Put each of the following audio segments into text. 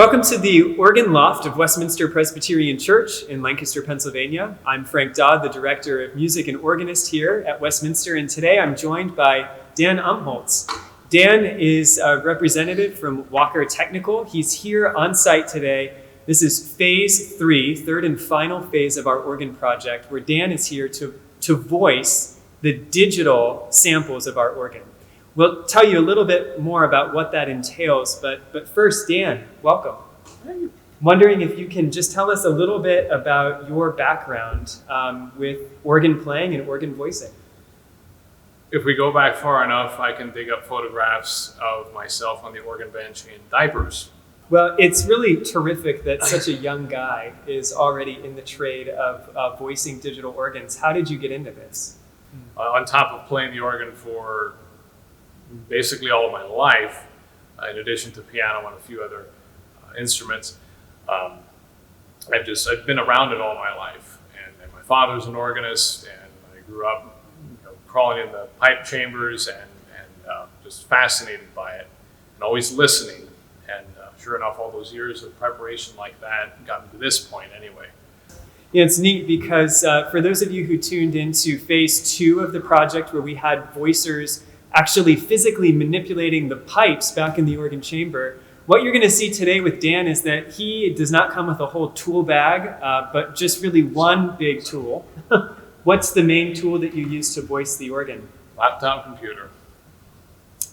Welcome to the organ loft of Westminster Presbyterian Church in Lancaster, Pennsylvania. I'm Frank Dodd, the Director of Music and Organist here at Westminster, and today I'm joined by Dan Umholtz. Dan is a representative from Walker Technical. He's here on site today. This is phase 3, third and final phase of our organ project, where Dan is here to voice the digital samples of our organ. We'll tell you a little bit more about what that entails, but first, Dan, welcome. Wondering if you can just tell us a little bit about your background with organ playing and organ voicing. If we go back far enough, I can dig up photographs of myself on the organ bench in diapers. Well, it's really terrific that such a young guy is already in the trade of voicing digital organs. How did you get into this? On top of playing the organ for basically all of my life, in addition to piano and a few other instruments, I've been around it all my life. And my father's an organist, and I grew up crawling in the pipe chambers and just fascinated by it and always listening. And sure enough, all those years of preparation like that got me to this point anyway. Yeah, it's neat because for those of you who tuned into phase 2 of the project, where we had voicers actually physically manipulating the pipes back in the organ chamber, what you're going to see today with Dan is that he does not come with a whole tool bag, but just really one big tool. What's the main tool that you use to voice the organ? Laptop computer.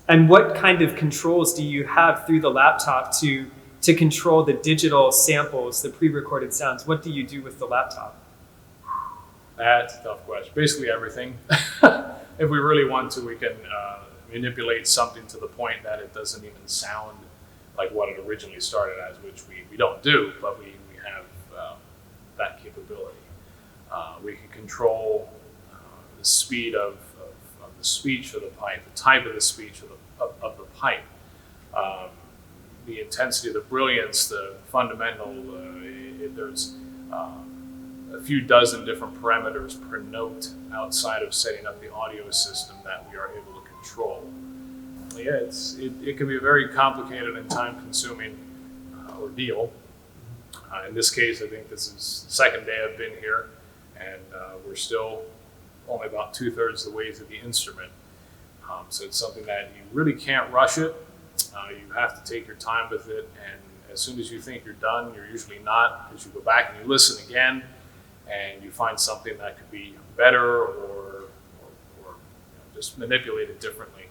And what kind of controls do you have through the laptop to control the digital samples, the pre-recorded sounds? What do you do with the laptop? That's a tough question. Basically everything. If we really want to, we can manipulate something to the point that it doesn't even sound like what it originally started as, which we don't do, but we have that capability. We can control the speed of the speech of the pipe, the type of the speech of the pipe, the intensity, the brilliance, the fundamental. There's a few dozen different parameters per note outside of setting up the audio system that we are able to control. Yeah, it can be a very complicated and time-consuming ordeal. In this case, I think this is the second day I've been here, and we're still only about 2/3 the way to the instrument. So it's something that you really can't rush it. You have to take your time with it, and as soon as you think you're done, you're usually not, because you go back and you listen again, and you find something that could be better or just manipulated differently.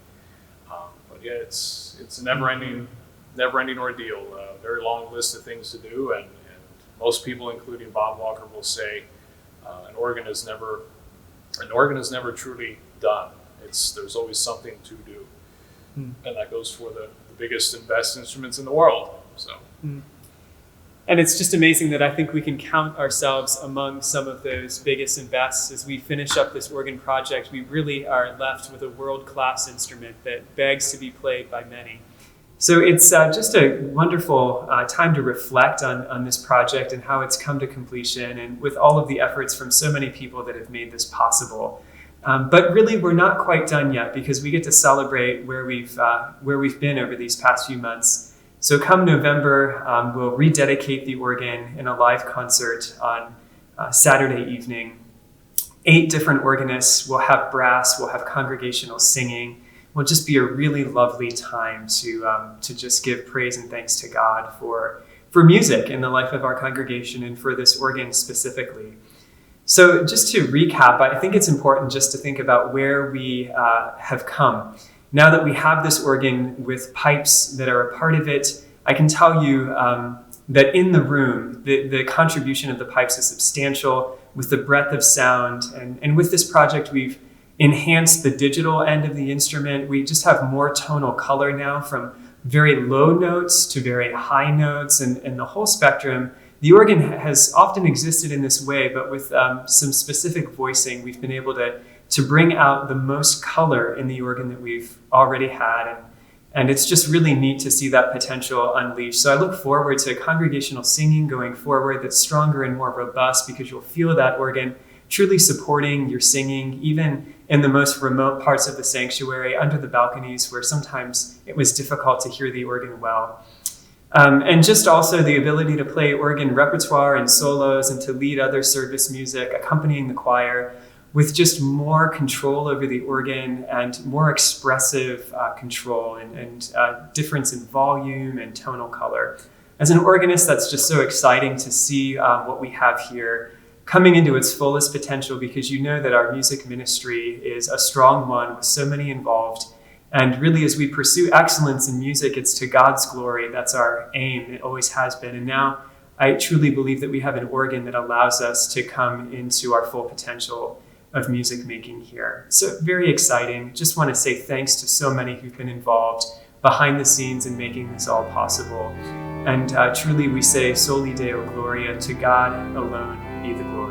But yeah, it's a never-ending ordeal. A very long list of things to do, and most people, including Bob Walker, will say an organ is never truly done. There's always something to do, and that goes for the biggest and best instruments in the world. So. And it's just amazing that I think we can count ourselves among some of those biggest and best. As we finish up this organ project, we really are left with a world-class instrument that begs to be played by many. So it's just a wonderful time to reflect on this project and how it's come to completion, and with all of the efforts from so many people that have made this possible. But really, we're not quite done yet, because we get to celebrate where we've been over these past few months. So come November, we'll rededicate the organ in a live concert on Saturday evening. 8 different organists, we'll have brass, we'll have congregational singing. It'll just be a really lovely time to just give praise and thanks to God for music in the life of our congregation and for this organ specifically. So just to recap, I think it's important just to think about where we have come. Now that we have this organ with pipes that are a part of it, I can tell you that in the room, the contribution of the pipes is substantial with the breadth of sound. And with this project, we've enhanced the digital end of the instrument. We just have more tonal color now, from very low notes to very high notes, and the whole spectrum. The organ has often existed in this way, but with some specific voicing, we've been able to bring out the most color in the organ that we've already had. And it's just really neat to see that potential unleashed. So I look forward to congregational singing going forward that's stronger and more robust, because you'll feel that organ truly supporting your singing, even in the most remote parts of the sanctuary, under the balconies, where sometimes it was difficult to hear the organ well. And just also the ability to play organ repertoire and solos and to lead other service music, accompanying the choir with just more control over the organ and more expressive control and difference in volume and tonal color. As an organist, that's just so exciting to see what we have here coming into its fullest potential, because you know that our music ministry is a strong one with so many involved. And really, as we pursue excellence in music, it's to God's glory. That's our aim. It always has been. And now I truly believe that we have an organ that allows us to come into our full potential of music making here. So very exciting. Just want to say thanks to so many who've been involved behind the scenes in making this all possible. And truly we say, Soli Deo Gloria, to God alone be the glory.